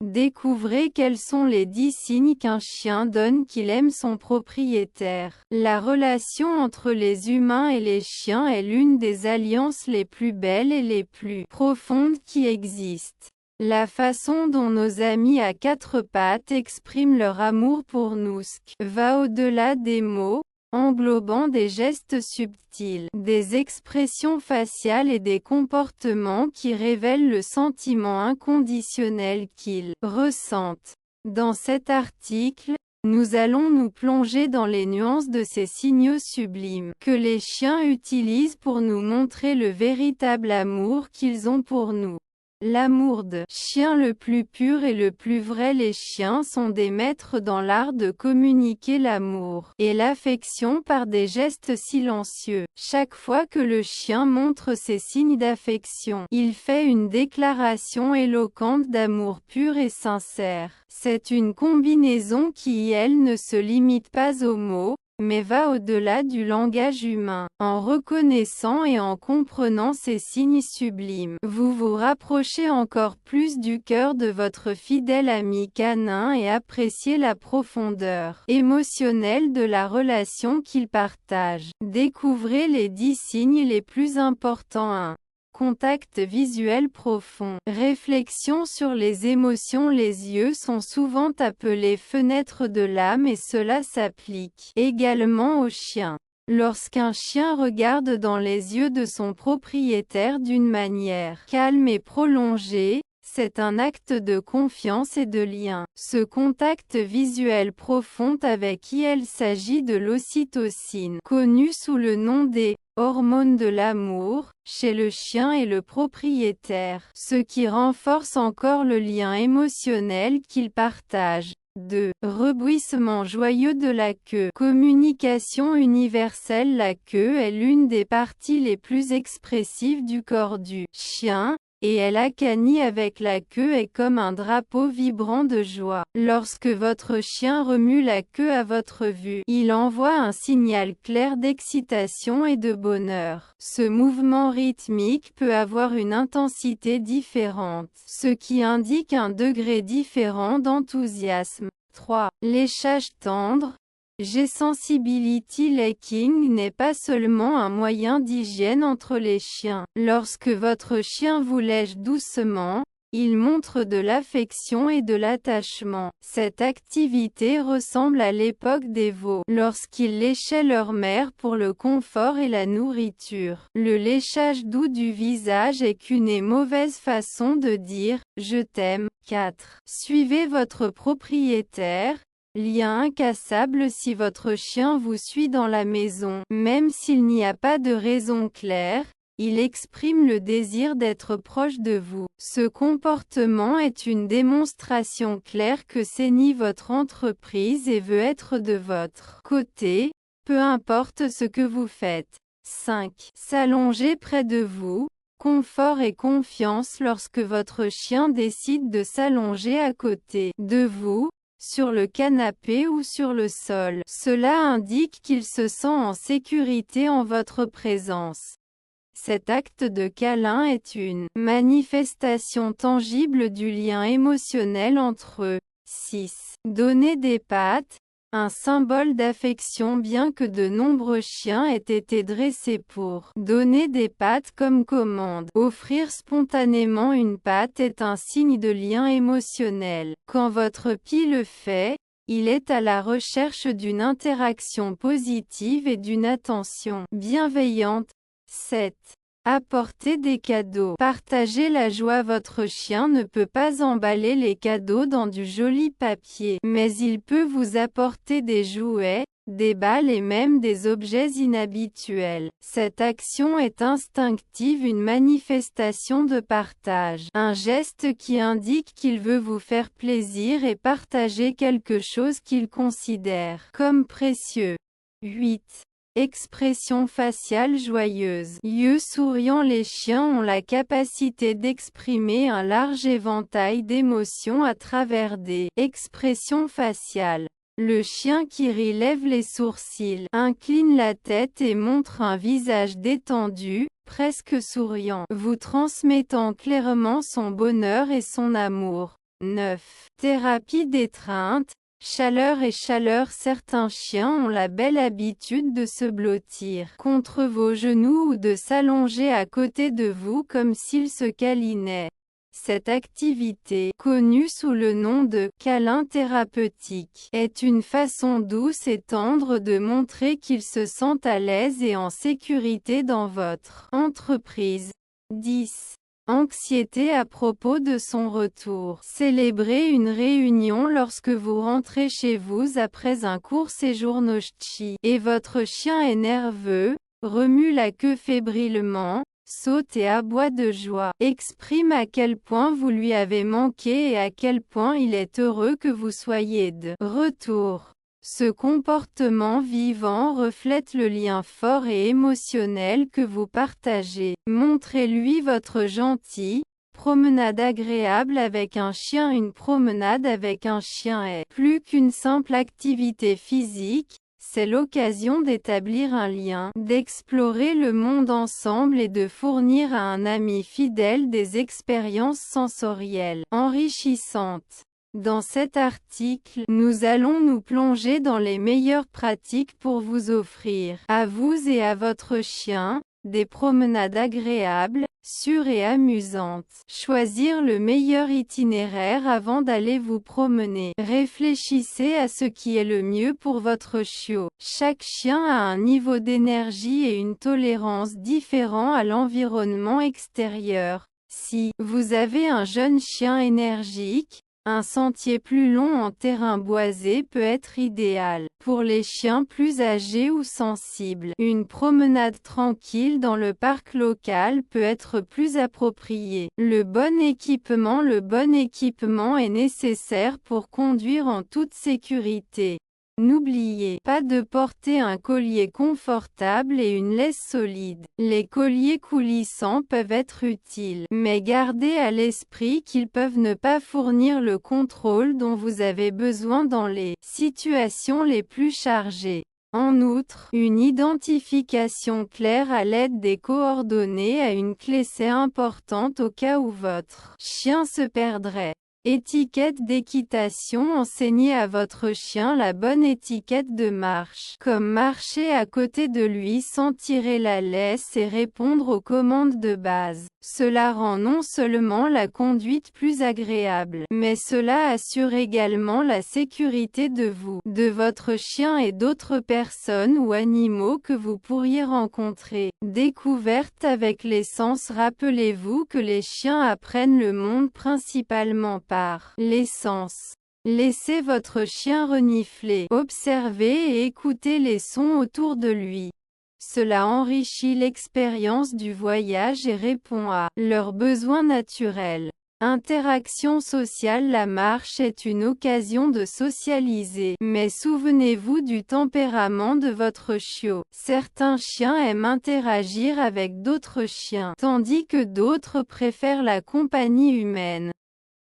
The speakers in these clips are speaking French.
Découvrez quels sont les 10 signes qu'un chien donne qu'il aime son propriétaire. La relation entre les humains et les chiens est l'une des alliances les plus belles et les plus profondes qui existent. La façon dont nos amis à quatre pattes expriment leur amour pour nous va au-delà des mots, englobant des gestes subtils, des expressions faciales et des comportements qui révèlent le sentiment inconditionnel qu'ils ressentent. Dans cet article, nous allons nous plonger dans les nuances de ces signaux sublimes que les chiens utilisent pour nous montrer le véritable amour qu'ils ont pour nous. L'amour de chien le plus pur et le plus vrai. Les chiens sont des maîtres dans l'art de communiquer l'amour et l'affection par des gestes silencieux. Chaque fois que le chien montre ses signes d'affection, il fait une déclaration éloquente d'amour pur et sincère. C'est une combinaison qui, elle, ne se limite pas aux mots, mais va au-delà du langage humain. En reconnaissant et en comprenant ces signes sublimes, vous vous rapprochez encore plus du cœur de votre fidèle ami canin et appréciez la profondeur émotionnelle de la relation qu'ils partagent. Découvrez les 10 signes les plus importants. 1. Contact visuel profond. Réflexion sur les émotions. Les yeux sont souvent appelés fenêtres de l'âme et cela s'applique également aux chiens. Lorsqu'un chien regarde dans les yeux de son propriétaire d'une manière calme et prolongée, c'est un acte de confiance et de lien. Ce contact visuel profond avec qui il s'agit de l'ocytocine, connue sous le nom des hormones de l'amour, chez le chien et le propriétaire, ce qui renforce encore le lien émotionnel qu'ils partagent. 2. Rebouissement joyeux de la queue. Communication universelle. La queue est l'une des parties les plus expressives du corps du chien, et elle accanit avec la queue est comme un drapeau vibrant de joie. Lorsque votre chien remue la queue à votre vue, il envoie un signal clair d'excitation et de bonheur. Ce mouvement rythmique peut avoir une intensité différente, ce qui indique un degré différent d'enthousiasme. 3. Léchage tendre. G-Sensibility Licking n'est pas seulement un moyen d'hygiène entre les chiens. Lorsque votre chien vous lèche doucement, il montre de l'affection et de l'attachement. Cette activité ressemble à l'époque des veaux, lorsqu'ils léchaient leur mère pour le confort et la nourriture. Le léchage doux du visage est qu'une mauvaise façon de dire « je t'aime ». 4. Suivez votre propriétaire. Lien incassable. Si votre chien vous suit dans la maison, même s'il n'y a pas de raison claire, il exprime le désir d'être proche de vous. Ce comportement est une démonstration claire que saisit votre entreprise et veut être de votre côté, peu importe ce que vous faites. 5. S'allonger près de vous. Confort et confiance. Lorsque votre chien décide de s'allonger à côté de vous, sur le canapé ou sur le sol, cela indique qu'il se sent en sécurité en votre présence. Cet acte de câlin est une manifestation tangible du lien émotionnel entre eux. 6. Donner des pattes. Un symbole d'affection. Bien que de nombreux chiens aient été dressés pour donner des pattes comme commande, offrir spontanément une patte est un signe de lien émotionnel. Quand votre pie le fait, il est à la recherche d'une interaction positive et d'une attention bienveillante. 7. Apporter des cadeaux. Partagez la joie. Votre chien ne peut pas emballer les cadeaux dans du joli papier, mais il peut vous apporter des jouets, des balles et même des objets inhabituels. Cette action est instinctive, une manifestation de partage, un geste qui indique qu'il veut vous faire plaisir et partager quelque chose qu'il considère comme précieux. 8. Expression faciale joyeuse. Yeux souriants. Les chiens ont la capacité d'exprimer un large éventail d'émotions à travers des expressions faciales. Le chien qui rit lève les sourcils, incline la tête et montre un visage détendu, presque souriant, vous transmettant clairement son bonheur et son amour. 9. Thérapie d'étreinte, chaleur et chaleur. Certains chiens ont la belle habitude de se blottir contre vos genoux ou de s'allonger à côté de vous comme s'ils se câlinaient. Cette activité, connue sous le nom de « câlin thérapeutique », est une façon douce et tendre de montrer qu'ils se sentent à l'aise et en sécurité dans votre entreprise. 10. Anxiété à propos de son retour. Célébrez une réunion lorsque vous rentrez chez vous après un court séjour no-chi, et votre chien est nerveux, remue la queue fébrilement, saute et aboie de joie, exprime à quel point vous lui avez manqué et à quel point il est heureux que vous soyez de retour. Ce comportement vivant reflète le lien fort et émotionnel que vous partagez. Montrez-lui votre gentille promenade agréable avec un chien. Une promenade avec un chien est plus qu'une simple activité physique. C'est l'occasion d'établir un lien, d'explorer le monde ensemble et de fournir à un ami fidèle des expériences sensorielles enrichissantes. Dans cet article, nous allons nous plonger dans les meilleures pratiques pour vous offrir, à vous et à votre chien, des promenades agréables, sûres et amusantes. Choisir le meilleur itinéraire avant d'aller vous promener. Réfléchissez à ce qui est le mieux pour votre chiot. Chaque chien a un niveau d'énergie et une tolérance différent à l'environnement extérieur. Si vous avez un jeune chien énergique, un sentier plus long en terrain boisé peut être idéal. Pour les chiens plus âgés ou sensibles, une promenade tranquille dans le parc local peut être plus appropriée. Le bon équipement est nécessaire pour conduire en toute sécurité. N'oubliez pas de porter un collier confortable et une laisse solide. Les colliers coulissants peuvent être utiles, mais gardez à l'esprit qu'ils peuvent ne pas fournir le contrôle dont vous avez besoin dans les situations les plus chargées. En outre, une identification claire à l'aide des coordonnées à une clé c'est importante au cas où votre chien se perdrait. Étiquette d'équitation. Enseignez à votre chien la bonne étiquette de marche, comme marcher à côté de lui sans tirer la laisse et répondre aux commandes de base. Cela rend non seulement la conduite plus agréable, mais cela assure également la sécurité de vous, de votre chien et d'autres personnes ou animaux que vous pourriez rencontrer. Découverte avec les sens. Rappelez-vous que les chiens apprennent le monde principalement par les sens. Laissez votre chien renifler, observez et écoutez les sons autour de lui. Cela enrichit l'expérience du voyage et répond à leurs besoins naturels. Interaction sociale. La marche est une occasion de socialiser, mais souvenez-vous du tempérament de votre chiot. Certains chiens aiment interagir avec d'autres chiens, tandis que d'autres préfèrent la compagnie humaine.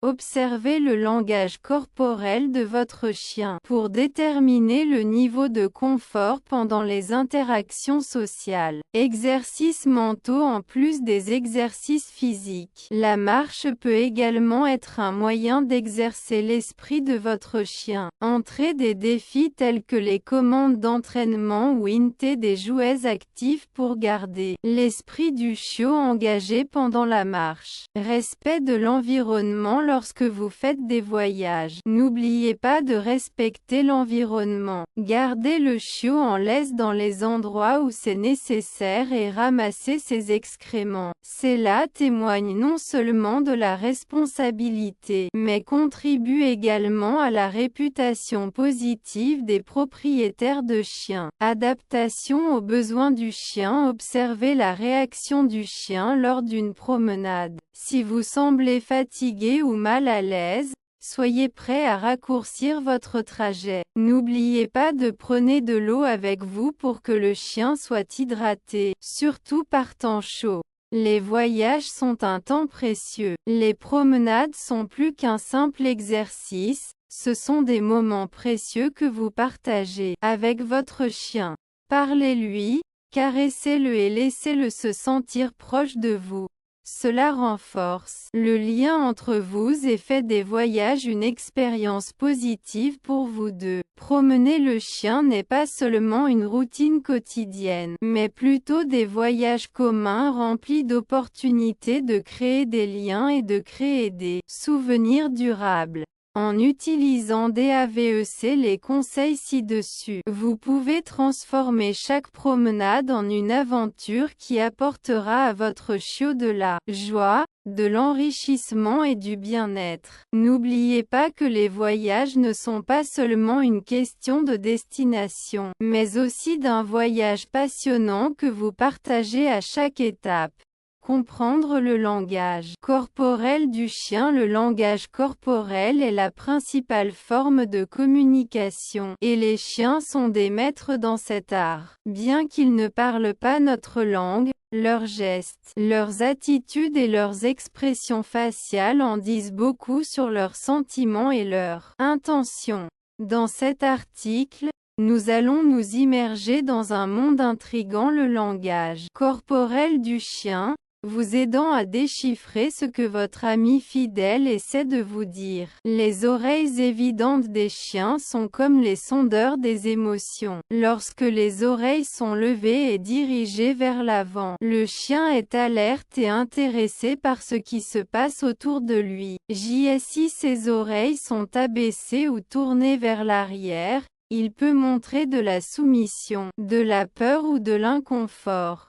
Observez le langage corporel de votre chien pour déterminer le niveau de confort pendant les interactions sociales. Exercices mentaux. En plus des exercices physiques, la marche peut également être un moyen d'exercer l'esprit de votre chien. Entrez des défis tels que les commandes d'entraînement ou des jouets actifs pour garder l'esprit du chiot engagé pendant la marche. Respect de l'environnement. Lorsque vous faites des voyages, n'oubliez pas de respecter l'environnement. Gardez le chiot en laisse dans les endroits où c'est nécessaire et ramassez ses excréments. Cela témoigne non seulement de la responsabilité, mais contribue également à la réputation positive des propriétaires de chiens. Adaptation aux besoins du chien. Observez la réaction du chien lors d'une promenade. Si vous semblez fatigué ou mal à l'aise, soyez prêt à raccourcir votre trajet. N'oubliez pas de prendre de l'eau avec vous pour que le chien soit hydraté, surtout par temps chaud. Les voyages sont un temps précieux. Les promenades sont plus qu'un simple exercice, ce sont des moments précieux que vous partagez avec votre chien. Parlez-lui, caressez-le et laissez-le se sentir proche de vous. Cela renforce le lien entre vous et fait des voyages une expérience positive pour vous deux. Promener le chien n'est pas seulement une routine quotidienne, mais plutôt des voyages communs remplis d'opportunités de créer des liens et de créer des souvenirs durables. En utilisant DAVEC les conseils ci-dessus, vous pouvez transformer chaque promenade en une aventure qui apportera à votre chiot de la joie, de l'enrichissement et du bien-être. N'oubliez pas que les voyages ne sont pas seulement une question de destination, mais aussi d'un voyage passionnant que vous partagez à chaque étape. Comprendre le langage corporel du chien. Le langage corporel est la principale forme de communication, et les chiens sont des maîtres dans cet art. Bien qu'ils ne parlent pas notre langue, leurs gestes, leurs attitudes et leurs expressions faciales en disent beaucoup sur leurs sentiments et leurs intentions. Dans cet article, nous allons nous immerger dans un monde intrigant, le langage corporel du chien, vous aidant à déchiffrer ce que votre ami fidèle essaie de vous dire. Les oreilles évidentes des chiens sont comme les sondeurs des émotions. Lorsque les oreilles sont levées et dirigées vers l'avant, le chien est alerte et intéressé par ce qui se passe autour de lui. Si ses oreilles sont abaissées ou tournées vers l'arrière, il peut montrer de la soumission, de la peur ou de l'inconfort.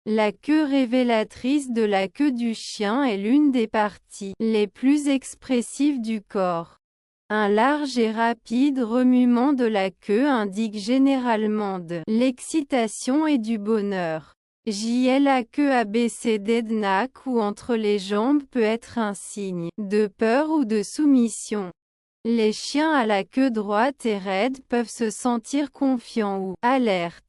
La queue révélatrice de la queue du chien est l'une des parties les plus expressives du corps. Un large et rapide remuement de la queue indique généralement de l'excitation et du bonheur. La queue abaissée d'Ednac ou entre les jambes peut être un signe de peur ou de soumission. Les chiens à la queue droite et raide peuvent se sentir confiants ou alertes.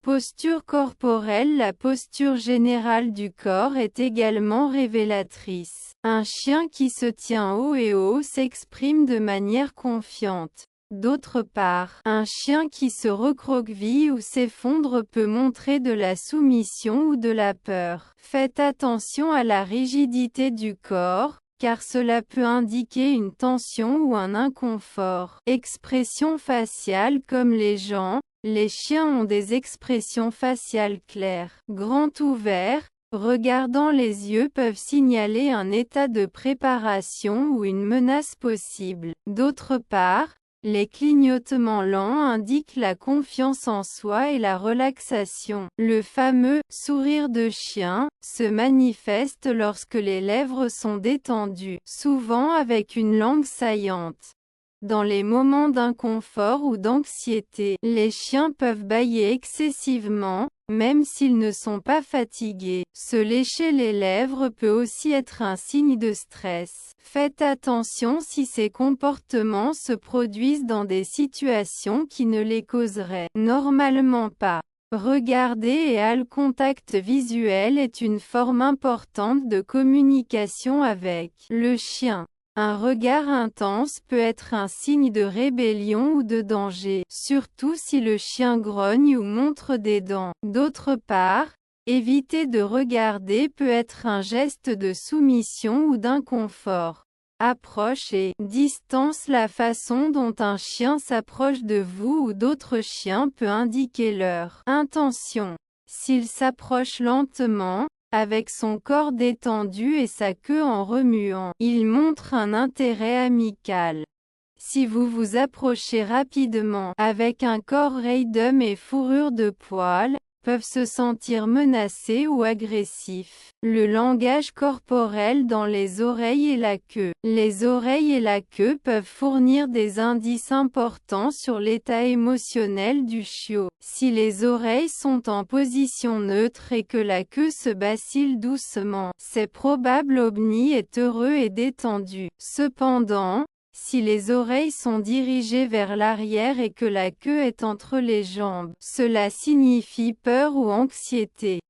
Posture corporelle. La posture générale du corps est également révélatrice. Un chien qui se tient haut et haut s'exprime de manière confiante. D'autre part, un chien qui se recroqueville ou s'effondre peut montrer de la soumission ou de la peur. Faites attention à la rigidité du corps, car cela peut indiquer une tension ou un inconfort. Expression faciale. Comme les gens, les chiens ont des expressions faciales claires. Grands ouverts, regardant les yeux peuvent signaler un état de préparation ou une menace possible. D'autre part, les clignotements lents indiquent la confiance en soi et la relaxation. Le fameux « sourire de chien » se manifeste lorsque les lèvres sont détendues, souvent avec une langue saillante. Dans les moments d'inconfort ou d'anxiété, les chiens peuvent bâiller excessivement, même s'ils ne sont pas fatigués. Se lécher les lèvres peut aussi être un signe de stress. Faites attention si ces comportements se produisent dans des situations qui ne les causeraient normalement pas. Regarder et eye contact visuel est une forme importante de communication avec le chien. Un regard intense peut être un signe de rébellion ou de danger, surtout si le chien grogne ou montre des dents. D'autre part, éviter de regarder peut être un geste de soumission ou d'inconfort. Approche et distance. La façon dont un chien s'approche de vous ou d'autres chiens peut indiquer leur intention. S'il s'approche lentement, avec son corps détendu et sa queue en remuant, il montre un intérêt amical. Si vous vous approchez rapidement, avec un corps rayedum et fourrure de poils, peuvent se sentir menacés ou agressifs. Le langage corporel dans les oreilles et la queue. Les oreilles et la queue peuvent fournir des indices importants sur l'état émotionnel du chiot. Si les oreilles sont en position neutre et que la queue se vacille doucement, c'est probable l'Omni est heureux et détendu. Cependant, si les oreilles sont dirigées vers l'arrière et que la queue est entre les jambes, cela signifie peur ou anxiété.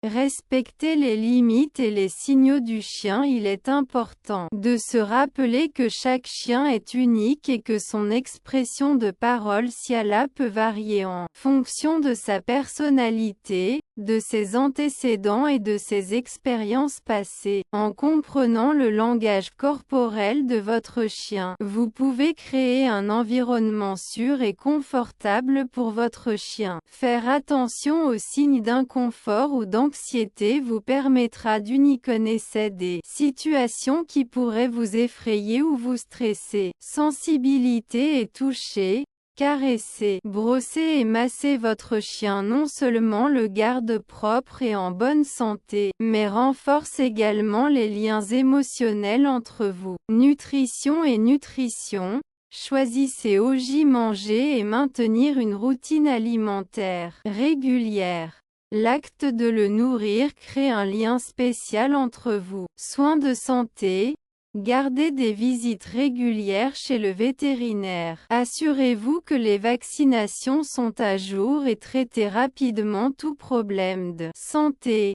Respectez les limites et les signaux du chien. Il est important de se rappeler que chaque chien est unique et que son expression de parole siala peut varier en fonction de sa personnalité, de ses antécédents et de ses expériences passées. En comprenant le langage corporel de votre chien, vous pouvez créer un environnement sûr et confortable pour votre chien. Faire attention aux signes d'inconfort ou d'anxiété vous permettra d'uniquement connaître des situations qui pourraient vous effrayer ou vous stresser. Sensibilité et toucher. Caresser, brosser et masser votre chien non seulement le garde propre et en bonne santé, mais renforce également les liens émotionnels entre vous. Nutrition et nutrition. Choisissez manger et maintenir une routine alimentaire régulière. L'acte de le nourrir crée un lien spécial entre vous. Soins de santé. Gardez des visites régulières chez le vétérinaire. Assurez-vous que les vaccinations sont à jour et traitez rapidement tout problème de santé.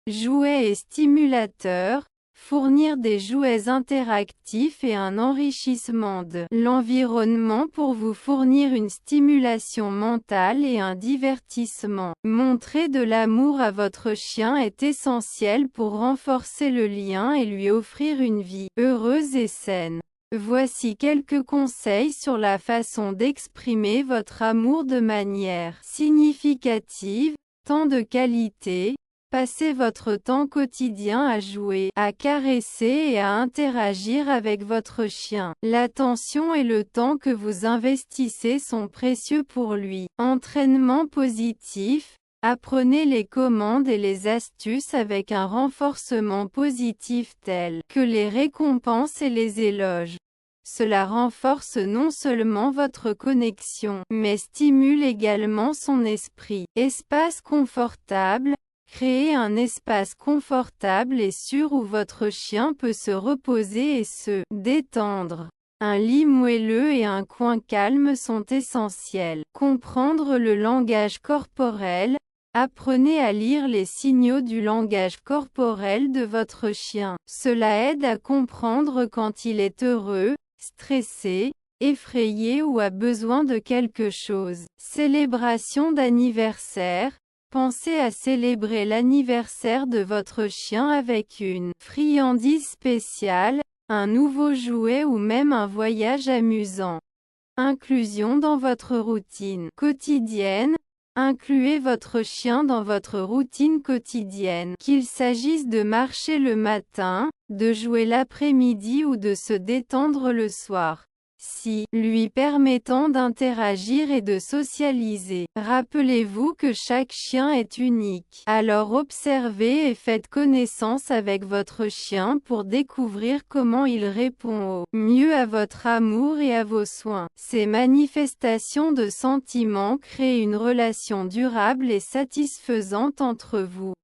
Jouets et stimulateurs. Fournir des jouets interactifs et un enrichissement de l'environnement pour vous fournir une stimulation mentale et un divertissement. Montrer de l'amour à votre chien est essentiel pour renforcer le lien et lui offrir une vie heureuse et saine. Voici quelques conseils sur la façon d'exprimer votre amour de manière significative. Temps de qualité. Passez votre temps quotidien à jouer, à caresser et à interagir avec votre chien. L'attention et le temps que vous investissez sont précieux pour lui. Entraînement positif. Apprenez les commandes et les astuces avec un renforcement positif tel que les récompenses et les éloges. Cela renforce non seulement votre connexion, mais stimule également son esprit. Espace confortable. Créez un espace confortable et sûr où votre chien peut se reposer et se détendre. Un lit moelleux et un coin calme sont essentiels. Comprendre le langage corporel. Apprenez à lire les signaux du langage corporel de votre chien. Cela aide à comprendre quand il est heureux, stressé, effrayé ou a besoin de quelque chose. Célébration d'anniversaire. Pensez à célébrer l'anniversaire de votre chien avec une friandise spéciale, un nouveau jouet ou même un voyage amusant. Inclusion dans votre routine quotidienne. Incluez votre chien dans votre routine quotidienne, qu'il s'agisse de marcher le matin, de jouer l'après-midi ou de se détendre le soir. Lui permettant d'interagir et de socialiser. Rappelez-vous que chaque chien est unique. Alors observez et faites connaissance avec votre chien pour découvrir comment il répond au mieux à votre amour et à vos soins. Ces manifestations de sentiments créent une relation durable et satisfaisante entre vous.